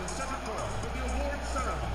the center court for the award ceremony.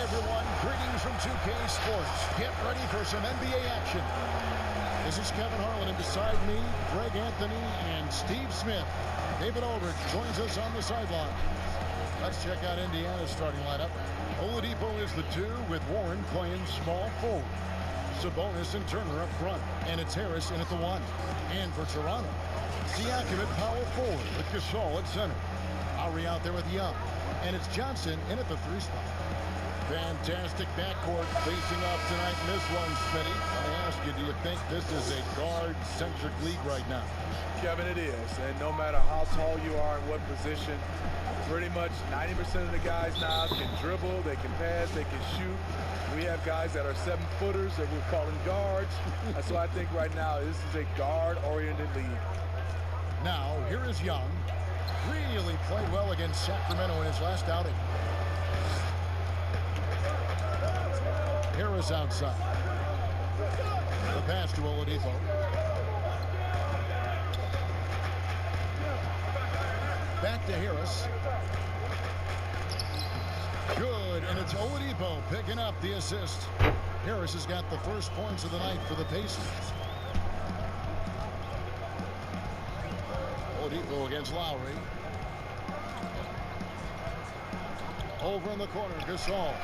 Everyone, greetings from 2K Sports. Get ready for some NBA action. This is Kevin Harlan, and beside me, Greg Anthony and Steve Smith. David Aldridge joins us on the sideline. Let's check out Indiana's starting lineup. Oladipo is the 2, with Warren playing small forward. Sabonis and Turner up front, and it's Harris in at the 1. And for Toronto, Siakam at power forward with Gasol at center. Lowry out there with Young, and it's Johnson in at the 3 spot. Fantastic backcourt facing off tonight in this one, Smitty. I ask you, do you think this is a guard-centric league right now? Kevin, it is. And no matter how tall you are and what position, pretty much 90% of the guys now can dribble, they can pass, they can shoot. We have guys that are 7-footers that we're calling guards. So I think right now this is a guard-oriented league. Now, here is Young. Really played well against Sacramento in his last outing. Harris outside. The pass to Oladipo. Back to Harris. Good, and it's Oladipo picking up the assist. Harris has got the first points of the night for the Pacers. Oladipo against Lowry. Over in the corner, Gasol.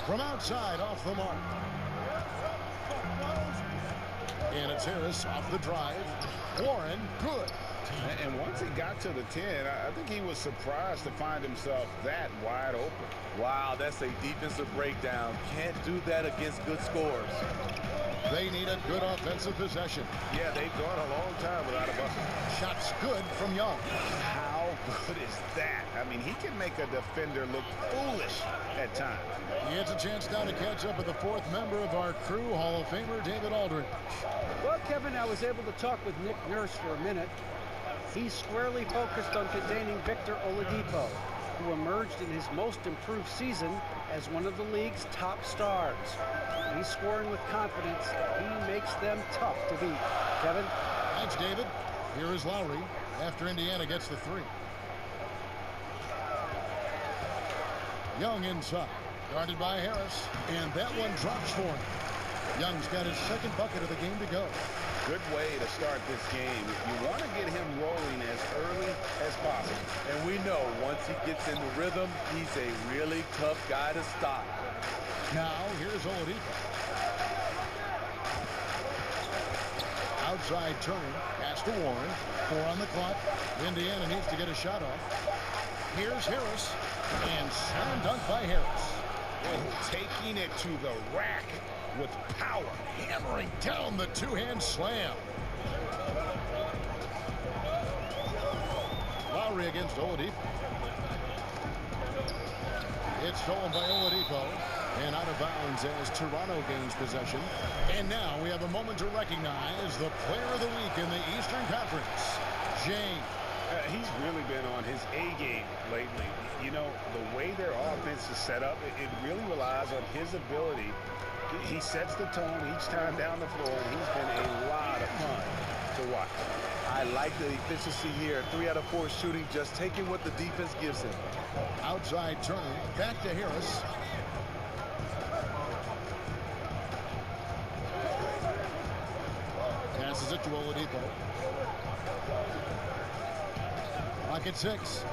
From outside, off the mark. And it's Harris off the drive. Warren, good. And once he got to the 10, I think he was surprised to find himself that wide open. Wow, that's a defensive breakdown. Can't do that against good scores. They need a good offensive possession. Yeah, they've gone a long time without a bucket. Shots good from Young. How good is that? I mean, he can make a defender look foolish at times. He has a chance now to catch up with the 4th member of our crew, Hall of Famer David Aldridge. Well, Kevin, I was able to talk with Nick Nurse for a minute. He's squarely focused on containing Victor Oladipo, who emerged in his most improved season as one of the league's top stars. He's scoring with confidence. He makes them tough to beat. Kevin? Thanks, David. Here is Lowry after Indiana gets the 3. Young inside, guarded by Harris, and that one drops for him. Young's got his second bucket of the game to go. Good way to start this game. You want to get him rolling as early as possible. And we know once he gets in the rhythm, he's a really tough guy to stop. Now, here's Oladipo. Outside turn, pass to Warren. 4 on the clock. Indiana needs to get a shot off. Here's Harris. And slam dunk by Harris. Oh, taking it to the rack with power. Hammering down the two-hand slam. Lowry against Oladipo. It's stolen by Oladipo. And out of bounds as Toronto gains possession. And now we have a moment to recognize the player of the week in the Eastern Conference, James. He's really been on his A game lately. You know, the way their offense is set up, it really relies on his ability. He sets the tone each time down the floor, and he's been a lot of fun to watch. I like the efficiency here. 3 out of 4 shooting, just taking what the defense gives him. Outside turn, back to Harris. Passes it to Oladipo. Clock at 6.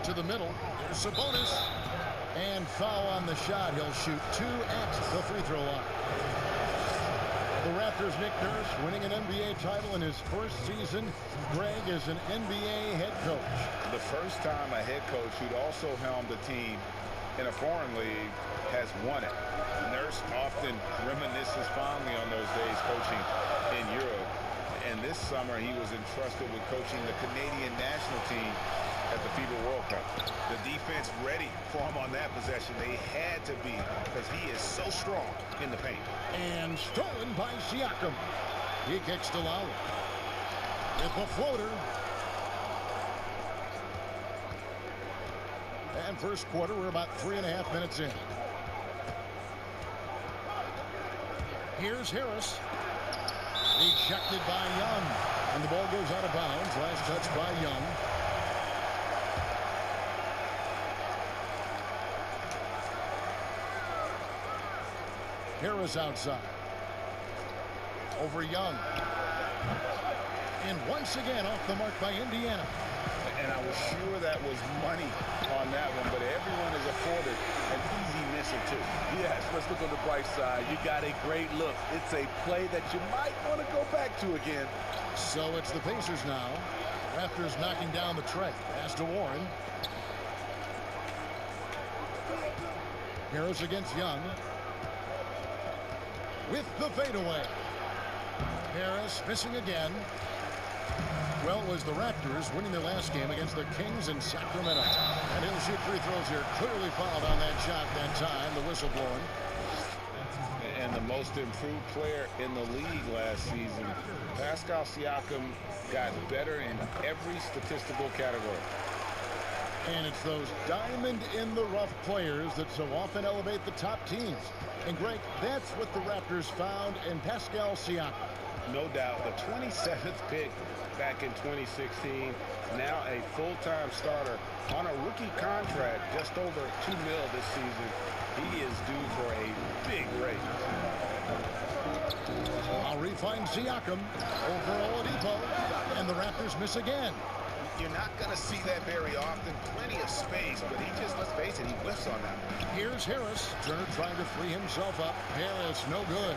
To the middle. There's Sabonis. And foul on the shot. He'll shoot 2 at the free throw line. The Raptors' Nick Nurse winning an NBA title in his first season. Greg is an NBA head coach. The first time a head coach who'd also helmed a team in a foreign league has won it. Nurse often reminisces fondly on those days coaching in Europe. And this summer he was entrusted with coaching the Canadian national team at the FIBA World Cup. The defense ready for him on that possession. They had to be, because he is so strong in the paint. And stolen by Siakam. He kicks to Lowry. With a floater. And first quarter, we're about 3.5 minutes in. Here's Harris. Ejected by Young. And the ball goes out of bounds. Last touch by Young. Harris outside. Over Young. And once again off the mark by Indiana. And I was sure that was money on that one, but everyone is afforded an easy miss or two. Yes, let's look on the bright side. You got a great look. It's a play that you might want to go back to again. So it's the Pacers now. Raptors knocking down the tray. Pass to Warren. Harris against Young. With the fadeaway. Harris missing again. Well, it was the Raptors winning their last game against the Kings in Sacramento. And he'll shoot free throws here. Clearly fouled on that shot that time. The whistle blowing. And the most improved player in the league last season. Pascal Siakam got better in every statistical category. And it's those diamond-in-the-rough players that so often elevate the top teams. And, Greg, that's what the Raptors found in Pascal Siakam. No doubt. The 27th pick back in 2016. Now a full-time starter on a rookie contract, just over $2 million this season. He is due for a big raise. Lowry finds Siakam over Oladipo. And the Raptors miss again. You're not going to see that very often. Plenty of space, but he just, let's face it, he whiffs on that. Here's Harris. Turner trying to free himself up. Harris, no good.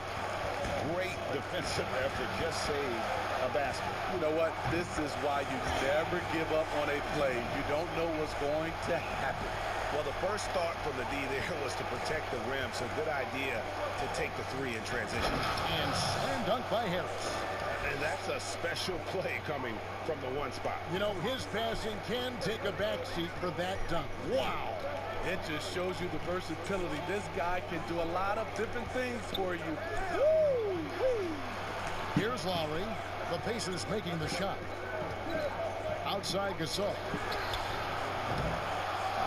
Great defensive effort. Just saved a basket. You know what? This is why you never give up on a play. You don't know what's going to happen. Well, the first thought from the D there was to protect the rim, so good idea to take the 3 in transition. And slam dunk by Harris. And that's a special play coming from the one spot. You know, his passing can take a backseat for that dunk. Wow. It just shows you the versatility. This guy can do a lot of different things for you. Woo! Woo! Here's Lowry. The Pacers making the shot. Outside Gasol.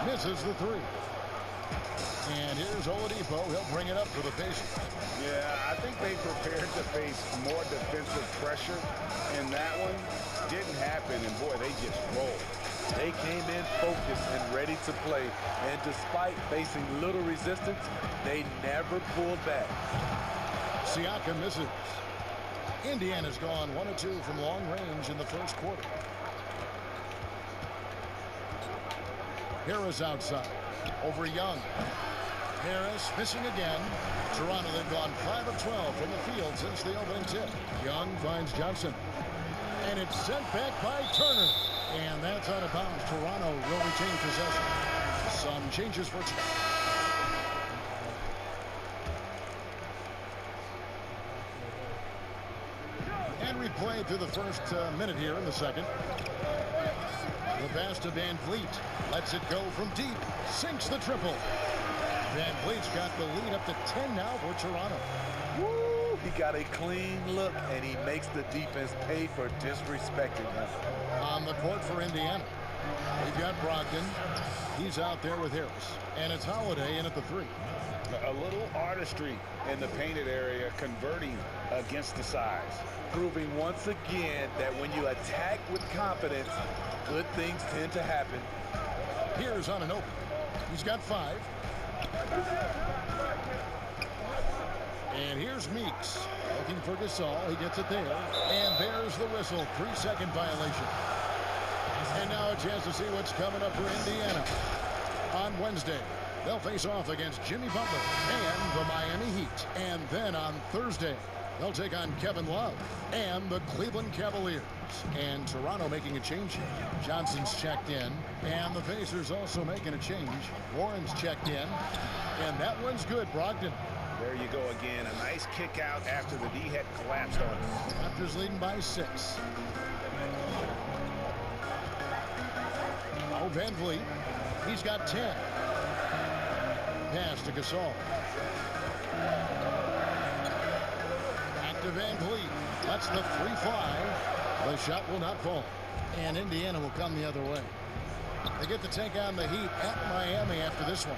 Misses the 3. And here's Oladipo. He'll bring it up for the Pacers. Yeah, I think they prepared to face more defensive pressure in that one. Didn't happen, and boy, they just rolled. They came in focused and ready to play. And despite facing little resistance, they never pulled back. Siakam misses. Indiana's gone 1 of 2 from long range in the first quarter. Harris outside. Over Young. Harris missing again. Toronto, they've gone 5 of 12 from the field since the opening tip. Young finds Johnson. And it's sent back by Turner. And that's out of bounds. Toronto will retain possession. Some changes for... And we play through the first minute here in the second. The pass to Van Vliet. Lets it go from deep. Sinks the triple. Van Vliet's got the lead up to 10 now for Toronto. Woo! He got a clean look, and he makes the defense pay for disrespecting him. On the court for Indiana, we've got Brogdon. He's out there with Harris. And it's Holiday in at the 3. A little artistry in the painted area, converting against the size. Proving once again that when you attack with confidence, good things tend to happen. Here's on an open. He's got 5. And here's Meeks. Looking for Gasol. He gets it there. And there's the whistle. 3-second violation. And now a chance to see what's coming up for Indiana. On Wednesday, they'll face off against Jimmy Butler and the Miami Heat. And then on Thursday, they'll take on Kevin Love and the Cleveland Cavaliers. And Toronto making a change here. Johnson's checked in. And the Pacers also making a change. Warren's checked in. And that one's good, Brogdon. There you go again. A nice kick out after the D had collapsed on him. Raptors leading by 6. Oh, Van Vliet. He's got 10. Pass to Gasol. Back to Van Vliet. That's the 3 fly. The shot will not fall. And Indiana will come the other way. They get to take on the Heat at Miami after this one.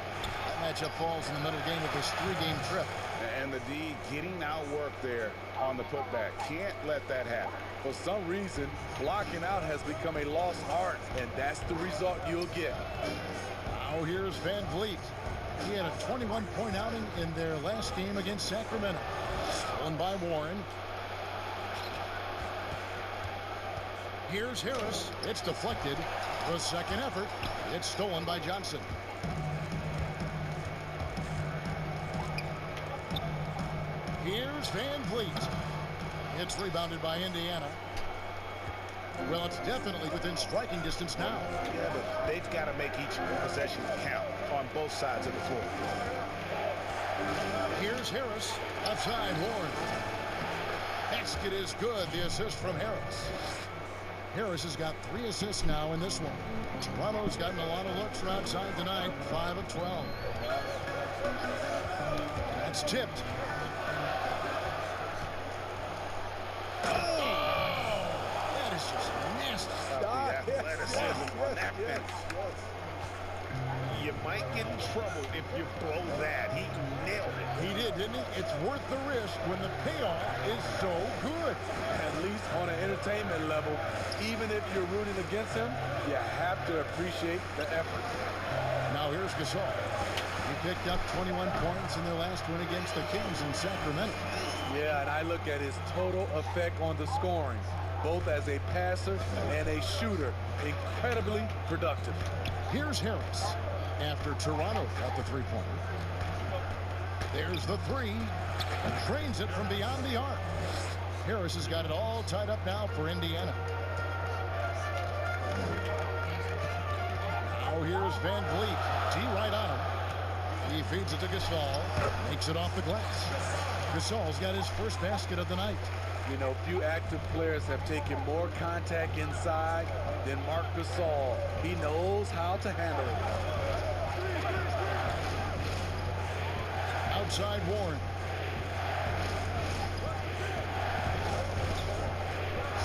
That matchup falls in the middle game of this 3-game trip. And the D getting outworked there on the putback. Can't let that happen. For some reason, blocking out has become a lost art, and that's the result you'll get. Now here's Van Vliet. He had a 21-point outing in their last game against Sacramento. Stolen by Warren. Here's Harris. It's deflected. The second effort. It's stolen by Johnson. Here's Van Vliet. It's rebounded by Indiana. Well, it's definitely within striking distance now. Yeah, but they've got to make each possession count on both sides of the floor. Here's Harris. Outside Warren. Basket is good. The assist from Harris. Harris has got 3 assists now in this one. Toronto's gotten a lot of looks from outside tonight. 5 of 12. That's tipped. Oh! That is just nasty. The athleticism on that finish. You might get in trouble if you blow that. He nailed it. He did, didn't he? It's worth the risk when the payoff is so good. At least on an entertainment level, even if you're rooting against him, you have to appreciate the effort. Now here's Gasol. He picked up 21 points in their last win against the Kings in Sacramento. Yeah, and I look at his total effect on the scoring, both as a passer and a shooter. Incredibly productive. Here's Harris after Toronto got the 3-pointer. There's the 3. Drains it from beyond the arc. Harris has got it all tied up now for Indiana. Now here's Van Vliet. D right on him. He feeds it to Gasol. Makes it off the glass. Gasol's got his first basket of the night. You know, few active players have taken more contact inside than Marc Gasol. He knows how to handle it. Outside Warren.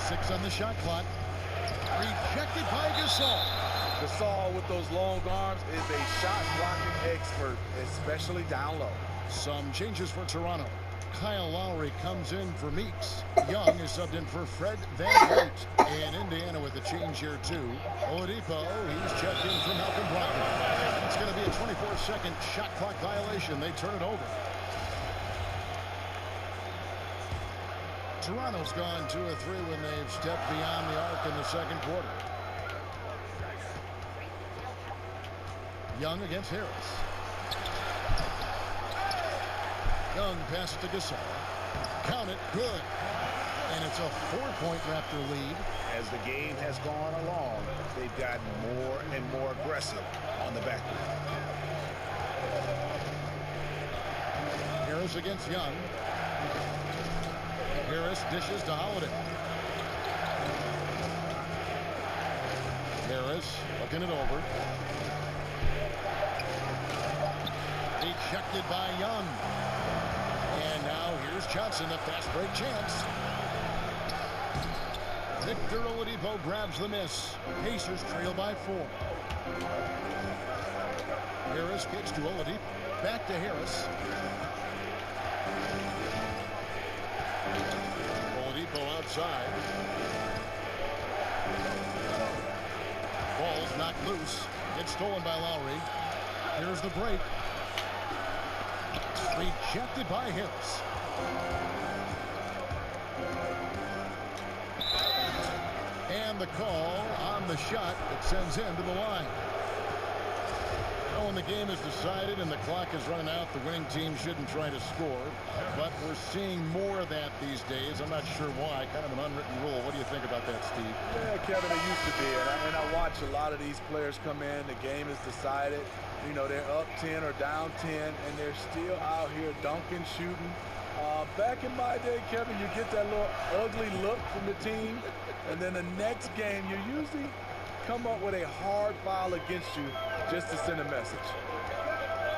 6 on the shot clock. Rejected by Gasol. Gasol with those long arms is a shot blocking expert, especially down low. Some changes for Toronto. Kyle Lowry comes in for Meeks. Young is subbed in for Fred VanVleet. And Indiana with a change here too. Oladipo, he's checked in for Malcolm Brogdon. It's going to be a 24-second shot clock violation. They turn it over. Toronto's gone 2 of 3 when they've stepped beyond the arc in the second quarter. Young against Harris. Young passes to Gasol. Count it, good. And it's a 4-point Raptor lead. As the game has gone along, they've gotten more and more aggressive on the back. Harris against Young. Harris dishes to Holiday. Harris looking it over. Ejected by Young. And now here's Johnson, a fast break chance. Victor Oladipo grabs the miss. Pacers trail by 4. Harris kicks to Oladipo. Back to Harris. Oladipo outside. Ball's knocked loose. It's stolen by Lowry. Here's the break. Rejected by Harris. And the call on the shot that sends him to the line. When the game is decided and the clock is running out, the winning team shouldn't try to score. But we're seeing more of that these days. I'm not sure why. Kind of an unwritten rule. What do you think about that, Steve? Yeah, Kevin, it used to be. And I watch a lot of these players come in. The game is decided. You know, they're up 10 or down 10, and they're still out here dunking, shooting. Back in my day, Kevin, you get that little ugly look from the team, and then the next game, you usually come up with a hard foul against you just to send a message.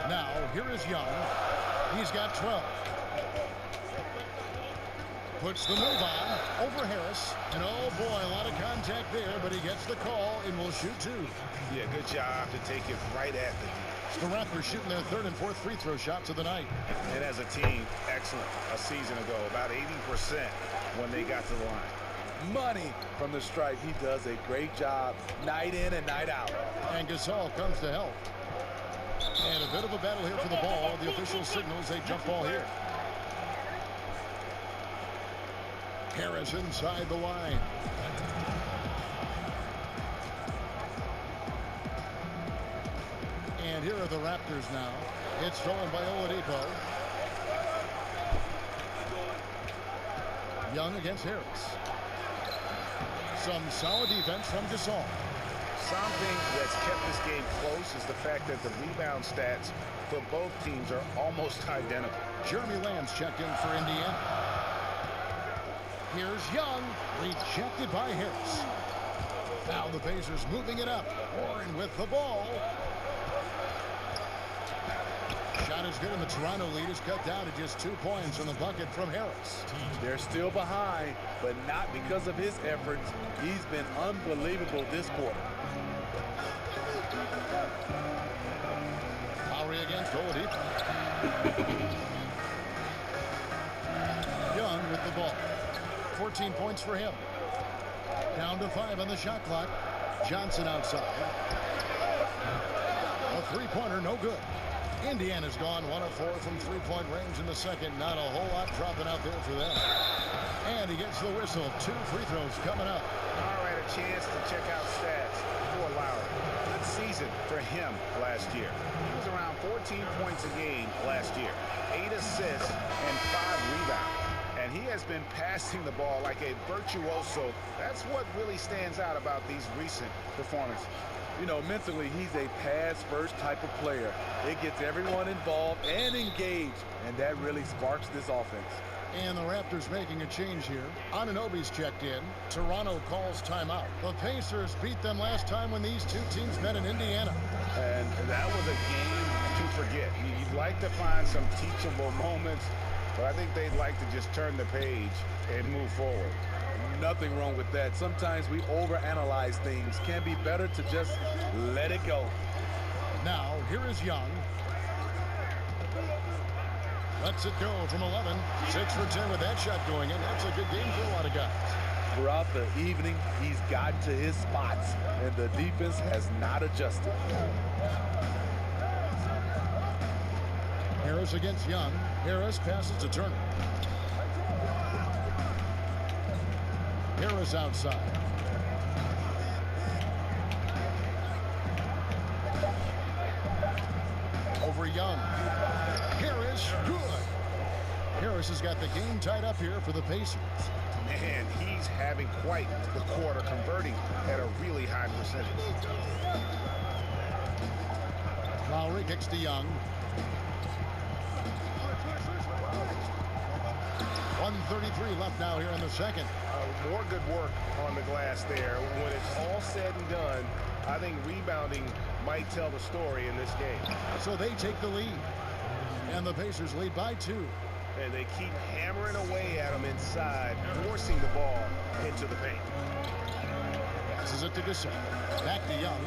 Now, here is Young. He's got 12. Puts the move on over Harris. And oh boy, a lot of contact there, but he gets the call and will shoot 2. Yeah, good job to take it right at the D. The Raptors shooting their 3rd and 4th free throw shots of the night. And as a team, excellent. A season ago, about 80% when they got to the line. Money from the stripe. He does a great job night in and night out. And Gasol comes to help. And a bit of a battle here for the ball. The official signals a jump ball here. Harris inside the line. And here are the Raptors now. It's stolen by Oladipo. Young against Harris. Some solid defense from Gasol. Something that's kept this game close is the fact that the rebound stats for both teams are almost identical. Jeremy Lamb's checked in for Indiana. Here's Young, rejected by Harris. Now the Pacers moving it up. Warren with the ball. Shot is good, and the Toronto lead is cut down to just 2 points on the bucket from Harris. They're still behind, but not because of his efforts. He's been unbelievable this quarter. Lowry against Oladipo. Young with the ball. 14 points for him. Down to 5 on the shot clock. Johnson outside. A three-pointer, no good. Indiana's gone 1 of 4 from three-point range in the second. Not a whole lot dropping out there for them. And he gets the whistle. 2 free throws coming up. All right, a chance to check out stats for Lowry. Good season for him last year. He was around 14 points a game last year. 8 assists and 5 rebounds. And he has been passing the ball like a virtuoso. That's what really stands out about these recent performances. You know, mentally, he's a pass-first type of player. It gets everyone involved and engaged, and that really sparks this offense. And the Raptors making a change here. Anunoby's checked in. Toronto calls timeout. The Pacers beat them last time when these 2 teams met in Indiana. And that was a game to forget. You'd like to find some teachable moments, but I think they'd like to just turn the page and move forward. Nothing wrong with that. Sometimes we overanalyze things. Can be better to just let it go. Now, here is Young. Lets it go from 11. 6 for 10 with that shot going in. That's a good game for a lot of guys. Throughout the evening, he's gotten to his spots, and the defense has not adjusted. Harris against Young. Harris passes to Turner. Harris outside. Over Young. Harris, good. Harris has got the game tied up here for the Pacers. Man, he's having quite the quarter, converting at a really high percentage. Lowry kicks to Young. 1:33 left now here in the second. More good work on the glass there. When it's all said and done, I think rebounding might tell the story in this game. So they take the lead. And the Pacers lead by 2. And they keep hammering away at him inside, forcing the ball into the paint. Passes it to Gasol. Back to Young.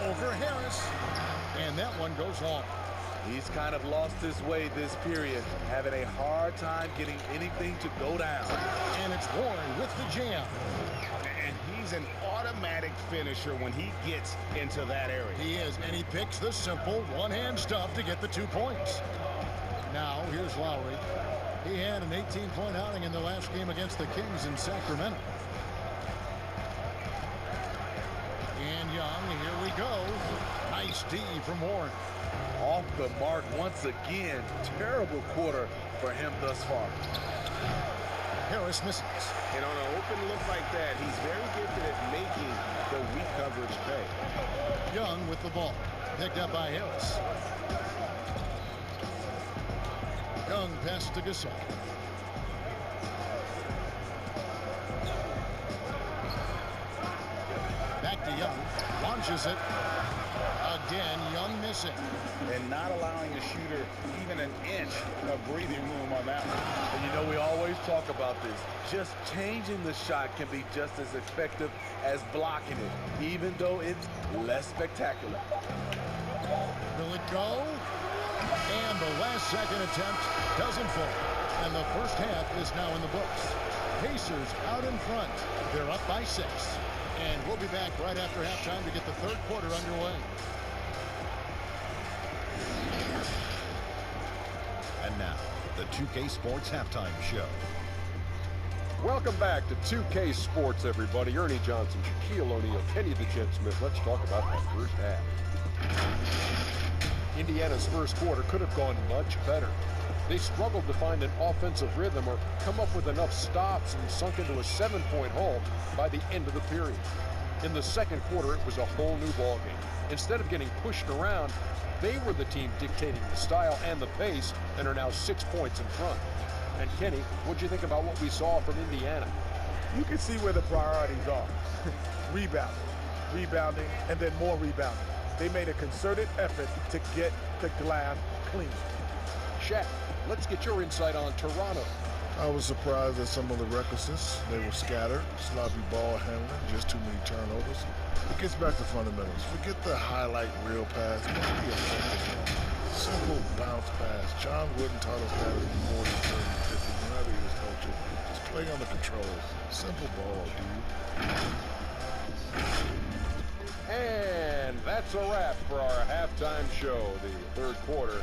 Over Harris. And that one goes long. He's kind of lost his way this period, having a hard time getting anything to go down. And it's Warren with the jam. And he's an automatic finisher when he gets into that area. He is, and he picks the simple one-hand stuff to get the 2 points. Now, here's Lowry. He had an 18-point outing in the last game against the Kings in Sacramento. And Young, here we go. Nice D from Warren. Off the mark once again. Terrible quarter for him thus far. Harris misses. And on an open look like that, he's very gifted at making the weak coverage pay. Young with the ball. Picked up by Harris. Young passes to Gasol. Back to Young. Launches it. Again, Young missing. And not allowing the shooter even an inch of breathing room on that one. And you know, we always talk about this. Just changing the shot can be just as effective as blocking it, even though it's less spectacular. Will it go? And the last second attempt doesn't fall. And the first half is now in the books. Pacers out in front. They're up by 6. And we'll be back right after halftime to get the third quarter underway. And now, the 2K Sports Halftime Show. Welcome back to 2K Sports, everybody. Ernie Johnson, Shaquille O'Neal, Kenny the Jet Smith. Let's talk about that first half. Indiana's first quarter could have gone much better. They struggled to find an offensive rhythm or come up with enough stops and sunk into a 7-point hole by the end of the period. In the second quarter, it was a whole new ballgame. Instead of getting pushed around, they were the team dictating the style and the pace and are now 6 points in front. And Kenny, what'd you think about what we saw from Indiana? You can see where the priorities are. Rebounding, and then more rebounding. They made a concerted effort to get the glass clean. Shaq, let's get your insight on Toronto. I was surprised at some of the recklessness. They were scattered, sloppy ball handling, just too many turnovers. It gets back to fundamentals. Forget the highlight reel pass. Be effective. Simple bounce pass. John Wooden taught us that in 40, 30, 50, whenever he was coaching. Just play under control. Simple ball, dude. And that's a wrap for our halftime show. The third quarter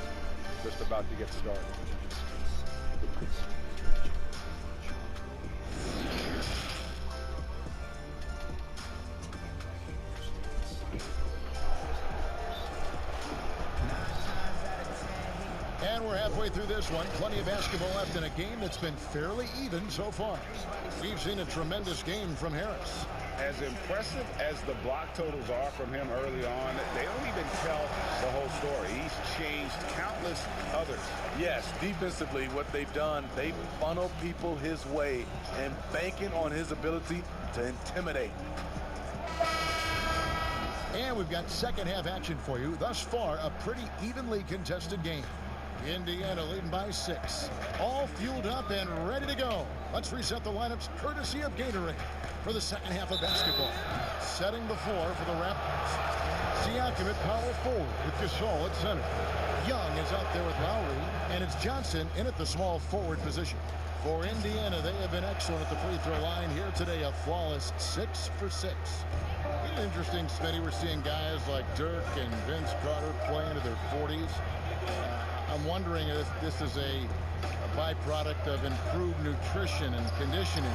just about to get started. And we're halfway through this one. Plenty of basketball left in a game that's been fairly even so far. We've seen a tremendous game from Harris. As impressive as the block totals are from him early on, they don't even tell the whole story. He's changed countless others. Yes, defensively, what they've done, they funnel people his way and banking on his ability to intimidate. And we've got second half action for you. Thus far, a pretty evenly contested game. Indiana leading by 6. All fueled up and ready to go. Let's reset the lineups courtesy of Gatorade for the second half of basketball. Setting the floor for the Raptors. Siakam at power forward with Gasol at center. Young is out there with Lowry, and it's Johnson in at the small forward position. For Indiana, they have been excellent at the free throw line here today, a flawless 6 for 6. Interesting, Smitty, we're seeing guys like Dirk and Vince Carter play into their 40s. I'm wondering if this is a byproduct of improved nutrition and conditioning.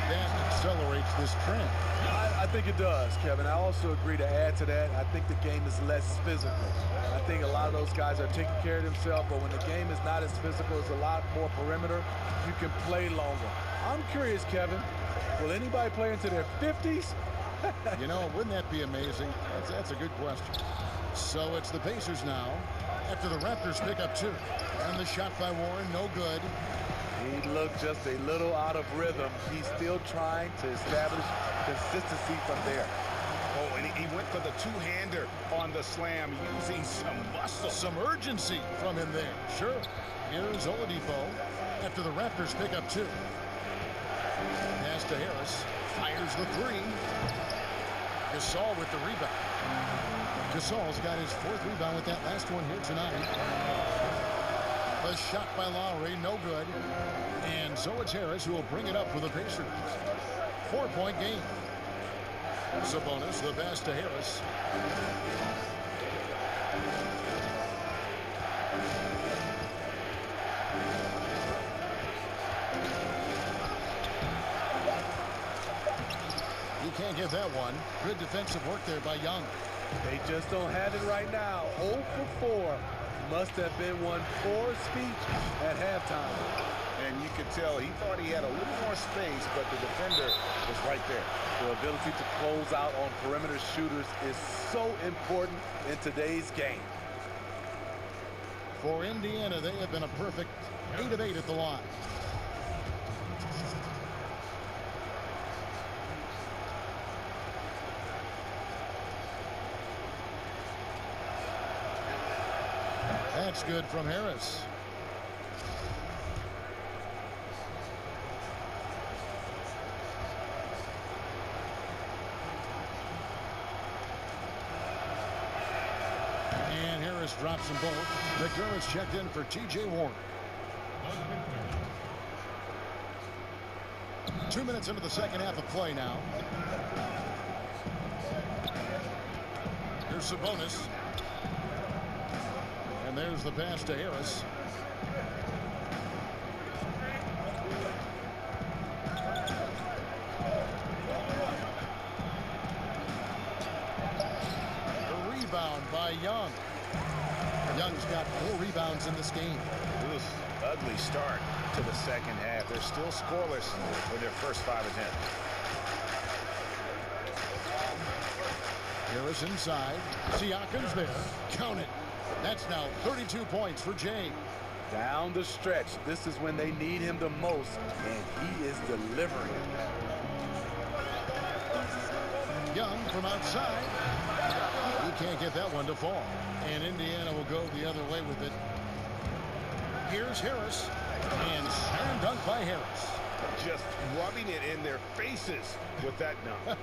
That accelerates this trend. I think it does, Kevin. I also agree to add to that. I think the game is less physical. I think a lot of those guys are taking care of themselves, but when the game is not as physical, it's a lot more perimeter. You can play longer. I'm curious, Kevin, will anybody play into their 50s? You know, wouldn't that be amazing? That's a good question. So it's the Pacers now after the Raptors pick up 2. And the shot by Warren, no good. He looked just a little out of rhythm. He's still trying to establish consistency from there. Oh, and he went for the two-hander on the slam, using some muscle. Some urgency from him there. Sure. Here's Oladipo after the Raptors pick up 2. Pass to Harris. Fires the 3. Gasol with the rebound. Gasol's got his 4th rebound with that last one here tonight. The shot by Lowry, no good. And so it's Harris who will bring it up for the Pacers. 4-point game. Sabonis, the pass to Harris. He can't get that one. Good defensive work there by Young. They just don't have it right now. 0 for 4. Must have been one poor speech at halftime. And you could tell he thought he had a little more space, but the defender was right there. The ability to close out on perimeter shooters is so important in today's game. For Indiana, they have been a perfect 8 of 8 at the line. That's good from Harris. And Harris drops them both. McDermott's checked in for T.J. Warren. 2 minutes into the second half of play now. Here's Sabonis. And there's the pass to Harris. The rebound by Young. Young's got 4 rebounds in this game. Oof, ugly start to the second half. They're still scoreless with their first 5 attempts. Harris inside. Siakam's there. Count it. That's now 32 points for Jay. Down the stretch, this is when they need him the most, and he is delivering. Young from outside. He can't get that one to fall. And Indiana will go the other way with it. Here's Harris. And slam dunk by Harris. Just rubbing it in their faces with that dunk.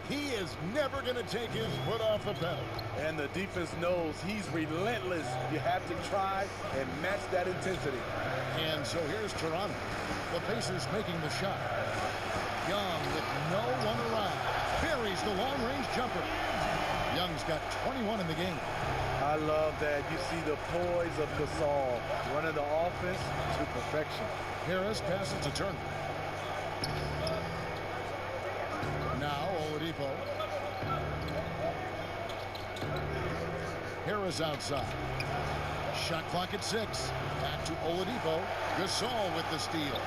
He is never going to take his foot off the pedal. And the defense knows he's relentless. You have to try and match that intensity. And so here's Toronto. The Pacers making the shot. Young with no one around. Buries the long-range jumper. Young's got 21 in the game. I love that. You see the poise of Gasol running the offense to perfection. Harris passes to Turner. Now Oladipo. Harris outside. Shot clock at 6. Back to Oladipo. Gasol with the steal.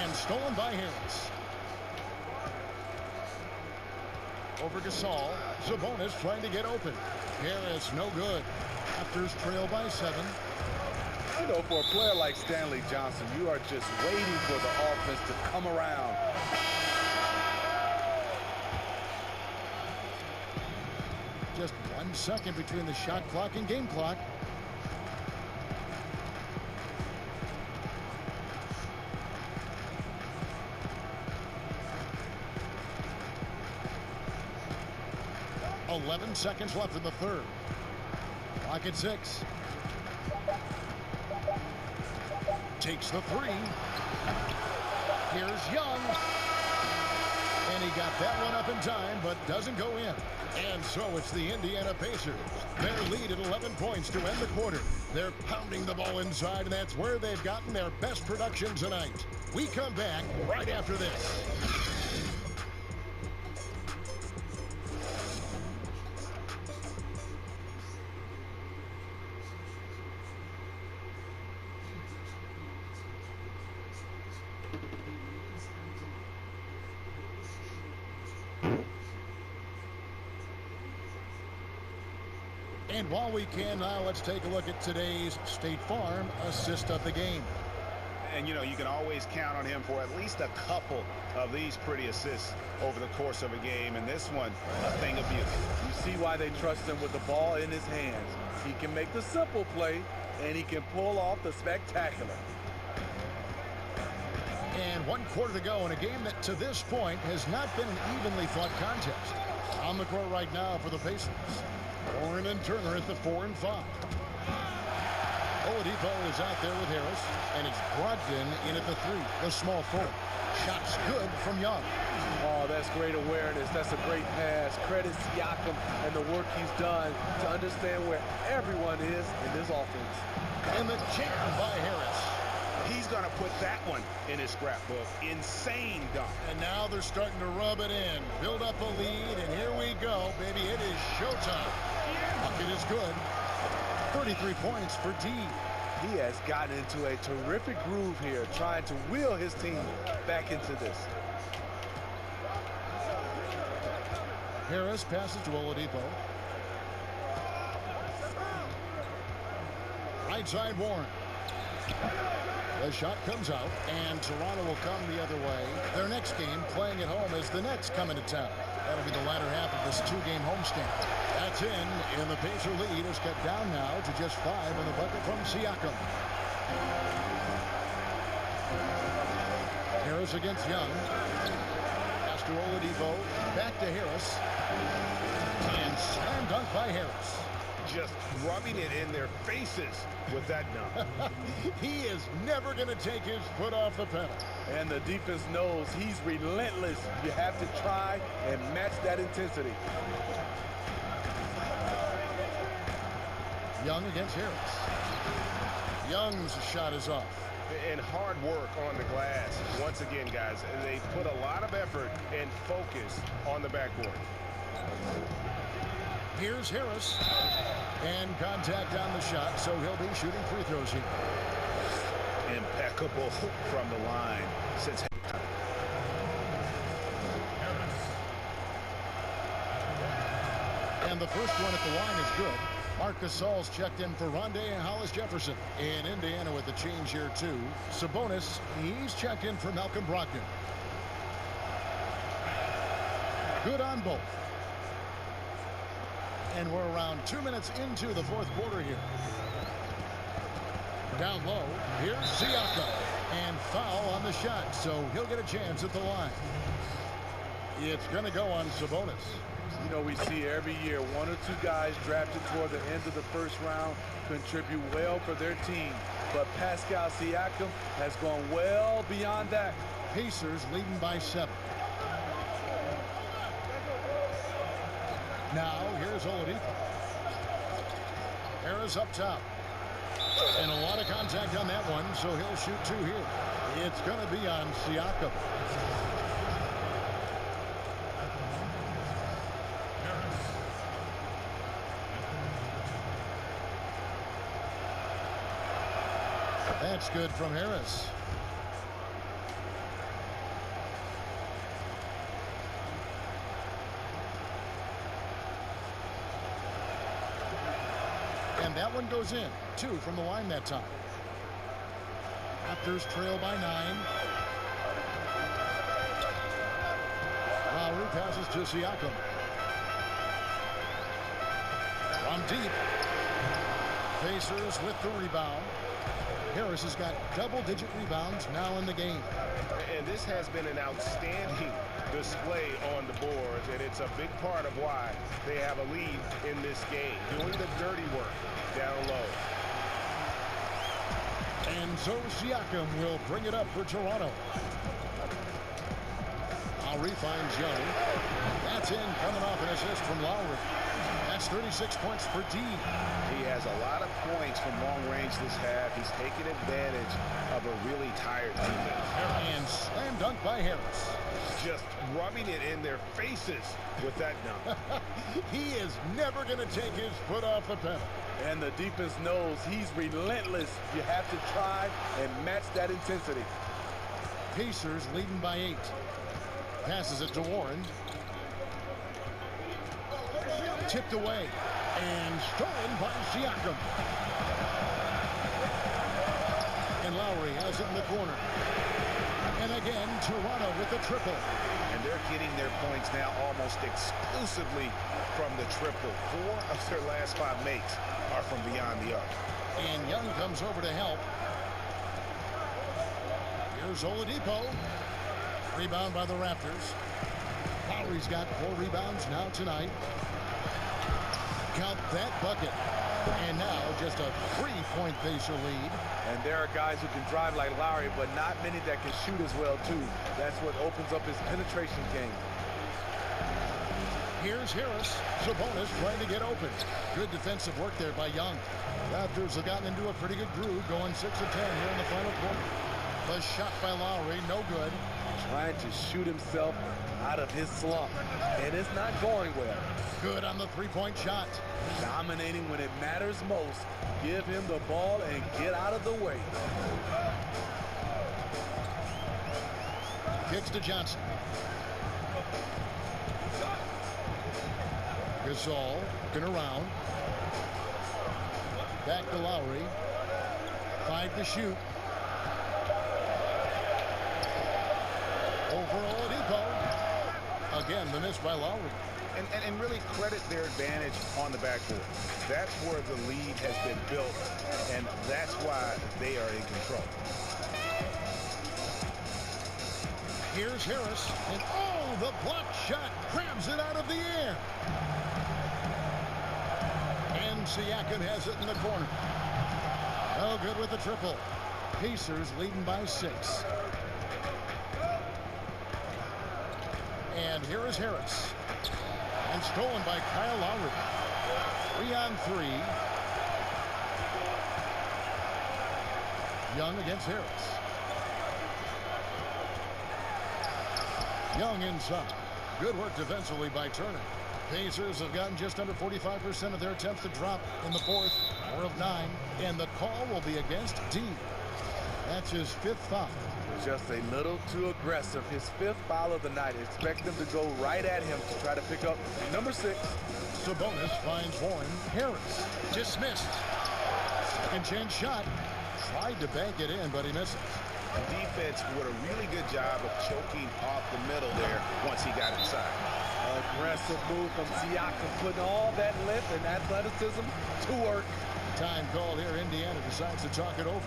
And stolen by Harris. Over Gasol. Sabonis trying to get open. Harris no good. Raptors trail by 7. You know, for a player like Stanley Johnson, you are just waiting for the offense to come around. Just 1 second between the shot clock and game clock. .11 seconds left in the third. Clock at 6. Takes the 3. Here's Young. And he got that one up in time, but doesn't go in. And so it's the Indiana Pacers. Their lead at 11 points to end the quarter. They're pounding the ball inside, and that's where they've gotten their best production tonight. We come back right after this. And while we can now, let's take a look at today's State Farm assist of the game. And, you know, you can always count on him for at least a couple of these pretty assists over the course of a game. And this one, a thing of beauty. You see why they trust him with the ball in his hands. He can make the simple play, and he can pull off the spectacular. And 1 quarter to go in a game that, to this point, has not been an evenly fought contest. On the court right now for the Pacers. Warren and Turner at the 4 and 5. Oladipo is out there with Harris, and it's Brogdon in at the 3, the small forward. Shots good from Young. Oh, that's great awareness. That's a great pass. Credit Siakam and the work he's done to understand where everyone is in this offense. And the jam by Harris. He's going to put that one in his scrapbook. Insane dunk. And now they're starting to rub it in. Build up a lead, and here we go, baby. It is showtime. Bucket is good. 33 points for D. He has gotten into a terrific groove here, trying to wheel his team back into this. Harris passes to Oladipo. Right side, Warren. The shot comes out, and Toronto will come the other way. Their next game, playing at home, as the Nets come into town. That'll be the latter half of this 2-game homestand. That's in, and the Pacer lead is cut down now to just 5 on the bucket from Siakam. Harris against Young. Pass to Oladipo. Back to Harris. And slam dunk by Harris. Just rubbing it in their faces with that dunk. He is never going to take his foot off the pedal. And the defense knows he's relentless. You have to try and match that intensity. Young against Harris. Young's shot is off. And hard work on the glass. Once again, guys, they put a lot of effort and focus on the backboard. Here's Harris. And contact on the shot, so he'll be shooting free throws here. Impeccable from the line. Since and the first one at the line is good. Marcus Gasol's checked in for Rondé Hollis Jefferson. In Indiana with the change here, too. Sabonis, he's checked in for Malcolm Brogdon. Good on both. And we're around 2 minutes into the fourth quarter here. Down low, here's Siakam. And foul on the shot, so he'll get a chance at the line. It's going to go on Sabonis. You know, we see every year 1 or 2 guys drafted toward the end of the first round contribute well for their team. But Pascal Siakam has gone well beyond that. Pacers leading by 7. Now, here's Oladipo. Harris up top. And a lot of contact on that one, so he'll shoot 2 here. It's going to be on Siakam. That's good from Harris. And that one goes in. 2 from the line that time. Raptors trail by 9. Lowry passes to Siakam. From deep. Pacers with the rebound. Harris has got double-digit rebounds now in the game. And this has been an outstanding display on the boards, and it's a big part of why they have a lead in this game, doing the dirty work down low. And so Siakam will bring it up for Toronto. Lowry finds Young. That's in, coming off an assist from Lowry. That's 36 points for D. He has a lot of points from long range this half. He's taking advantage of a really tired defense. And slam dunk by Harris. Just rubbing it in their faces with that dunk. He is never going to take his foot off the pedal. And the defense knows he's relentless. You have to try and match that intensity. Pacers leading by 8. Passes it to Warren. Tipped away and stolen by Siakam. And Lowry has it in the corner. And again, Toronto with the triple. And they're getting their points now almost exclusively from the triple. 4 of their last 5 makes are from beyond the arc. And Young comes over to help. Here's Oladipo. Rebound by the Raptors. Lowry's got 4 rebounds now tonight. Count that bucket. And now just a 3-point Pacer lead. And there are guys who can drive like Lowry, but not many that can shoot as well, too. That's what opens up his penetration game. Here's Harris. Sabonis trying to get open. Good defensive work there by Young. Raptors have gotten into a pretty good groove, going 6 of 10 here in the final quarter. The shot by Lowry, no good. Trying to shoot himself out of his slump, and it's not going well. Good on the 3-point shot. Dominating when it matters most. Give him the ball and get out of the way. Kicks to Johnson. Gasol looking around. Back to Lowry. 5 to shoot. Over Oladipo. Again, the miss by Lowry. And really credit their advantage on the backboard. That's where the lead has been built, and that's why they are in control. Here's Harris, and oh, the block shot grabs it out of the air. And Siakam has it in the corner. Oh, good with the triple. Pacers leading by 6. And here is Harris. And stolen by Kyle Lowry. 3 on 3. Young against Harris. Young inside. Good work defensively by Turner. Pacers have gotten just under 45% of their attempts to drop in the 4th. 4 of 9. And the call will be against D. That's his 5th foul. Just a little too aggressive. His 5th foul of the night. Expect them to go right at him to try to pick up number 6. Sabonis finds Warren. Harris dismissed. Second chance shot. Tried to bank it in, but he misses. The defense did a really good job of choking off the middle there once he got inside. Aggressive move from Siakam, putting all that length and athleticism to work. Time called here. Indiana decides to talk it over.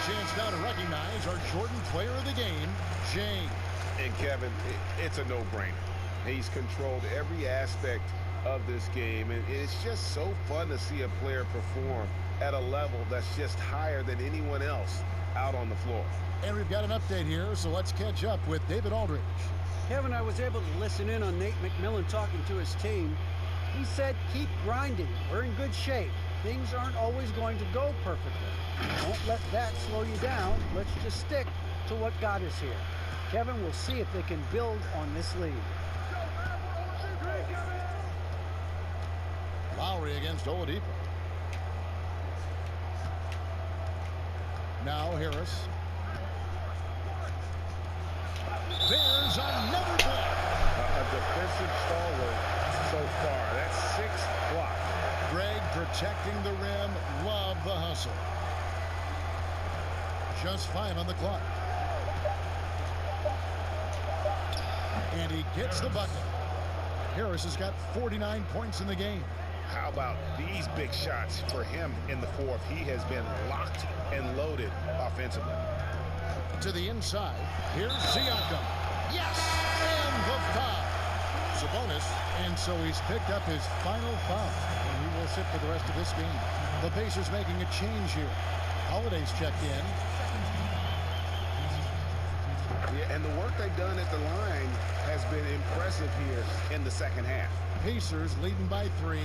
Chance now to recognize our Jordan player of the game, James. And Kevin, it's a no-brainer. He's controlled every aspect of this game, and it's just so fun to see a player perform at a level that's just higher than anyone else out on the floor. And we've got an update here, so let's catch up with David Aldridge. Kevin, I was able to listen in on Nate McMillan talking to his team. He said, keep grinding. We're in good shape. Things aren't always going to go perfectly. Don't let that slow you down. Let's just stick to what got us here. Kevin, we'll see if they can build on this lead. Lowry against Oladipo. Now Harris. There's another block. A defensive stalwart so far. That's 6 blocks. Greg protecting the rim. Love the hustle. Just 5 on the clock. And he gets the bucket. Harris has got 49 points in the game. How about these big shots for him in the 4th? He has been locked and loaded offensively. To the inside. Here's Siakam. Yes! And the foul. Sabonis. And so he's picked up his final foul. And he will sit for the rest of this game. The Pacers making a change here. Holiday's checked in. Yeah, and the work they've done at the line has been impressive here in the second half. Pacers leading by 3.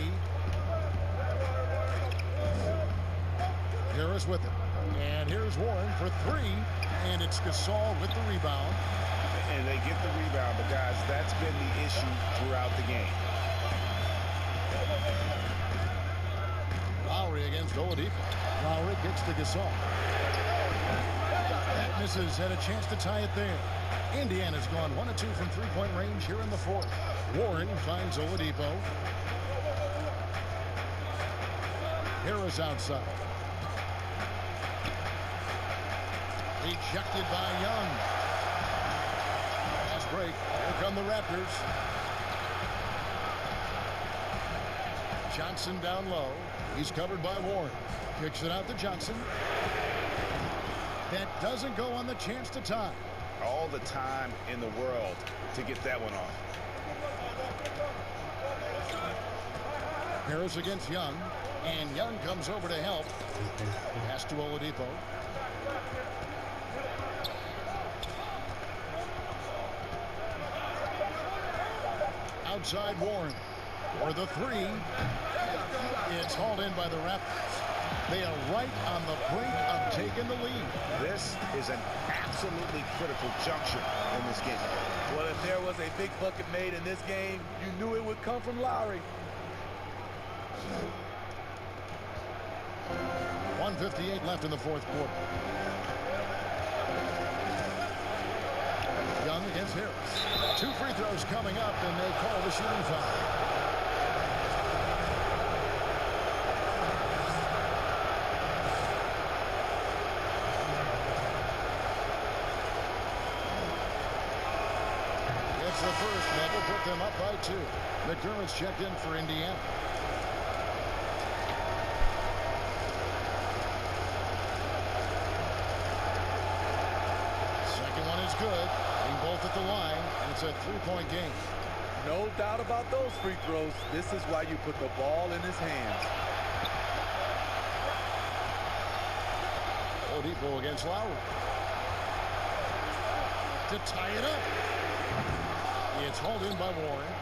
Harris with it. And here's Warren for 3. And it's Gasol with the rebound. And they get the rebound, but guys, that's been the issue throughout the game. Lowry against Oladipo. Lowry gets to Gasol. That misses, had a chance to tie it there. Indiana's gone 1 of 2 from three-point range here in the fourth. Warren finds Oladipo. Harris outside. Ejected by Young. Fast break. Here come the Raptors. Johnson down low. He's covered by Warren. Kicks it out to Johnson. That doesn't go on the chance to tie. All the time in the world to get that one off. Harris against Young. And Young comes over to help. Pass to Oladipo. Outside Warren for the 3. It's hauled in by the Raptors. They are right on the brink of taking the lead. This is an absolutely critical juncture in this game. Well, if there was a big bucket made in this game, you knew it would come from Lowry. 1:58 left in the fourth quarter. Young against Harris. 2 free throws coming up, and they call the shooting foul. It's the first. That will put them up by 2. McDermott's checked in for Indiana. Second one is good. Both at the line, and it's a 3-point game. No doubt about those free throws. This is why you put the ball in his hands. Oladipo against Lowry. To tie it up. It's hauled in by Warren.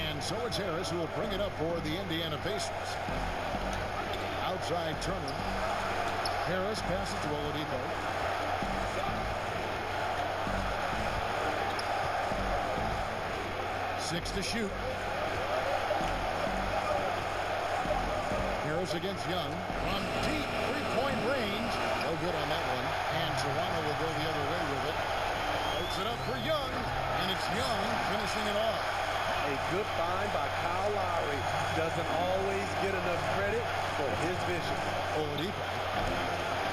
And so it's Harris who will bring it up for the Indiana Pacers. Outside Turner. Harris passes to Oladipo. 6 to shoot. Harris against Young. From deep 3-point range. No good on that one. And Toronto will go the other way with it. Puts it up for Young. And it's Young finishing it off. A good find by Kyle Lowry. Doesn't always get enough credit for his vision. Oladipo.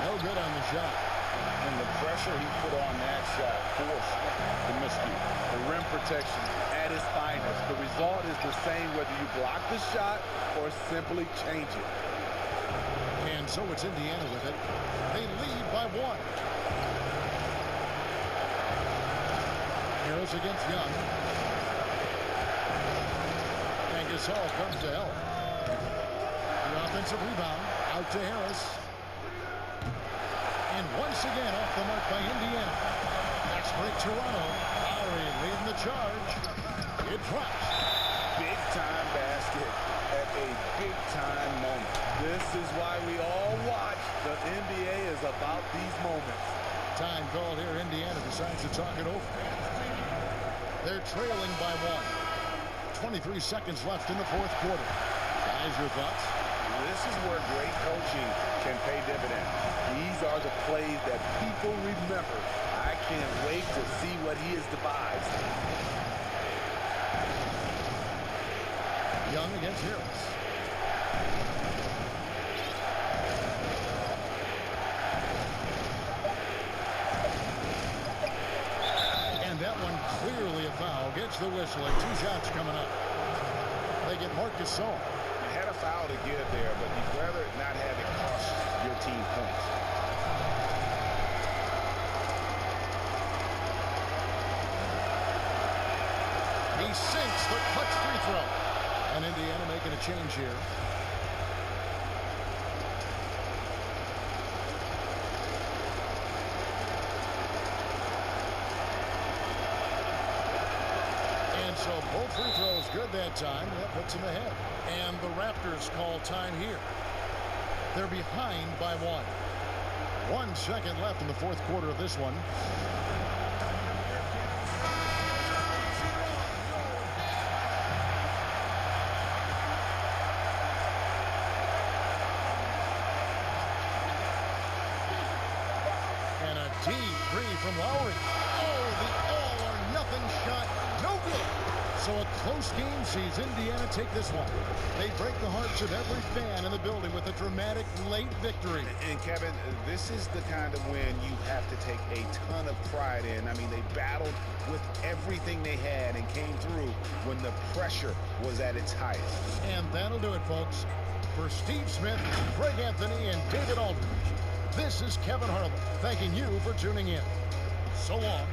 No good on the shot. And the pressure he put on that shot forced the miscue. The rim protection at its finest. The result is the same whether you block the shot or simply change it. And so it's Indiana with it. They lead by 1. Harris against Young. And Gasol comes to help. The offensive rebound out to Harris. And once again off the mark by Indiana. Next break, Toronto. Lowry leading the charge. It drops. Big time basket at a big time moment. This is why we all watch. The NBA is about these moments. Time called here. Indiana decides to talk it over. They're trailing by 1. 23 seconds left in the fourth quarter. Guys, your thoughts? This is where great coaching can pay dividends. These are the plays that people remember. I can't wait to see what he has devised. Young against Harris. And that one clearly a foul. Gets the whistle. 2 shots coming up. They get Marcus Gasol. Had a foul to give there, but you'd rather not have it cost your team points. He sinks the clutch free throw. And Indiana making a change here. So both free throws good that time. That puts them ahead. And the Raptors call time here. They're behind by 1. 1 second left in the fourth quarter of this one. And a deep three from Lowry. Oh, the all-or-nothing shot. No good. So a close game sees Indiana take this one. They break the hearts of every fan in the building with a dramatic late victory. And Kevin, this is the kind of win you have to take a ton of pride in. I mean, they battled with everything they had and came through when the pressure was at its highest. And that'll do it, folks. For Steve Smith, Greg Anthony, and David Aldridge, this is Kevin Harlan thanking you for tuning in. So long.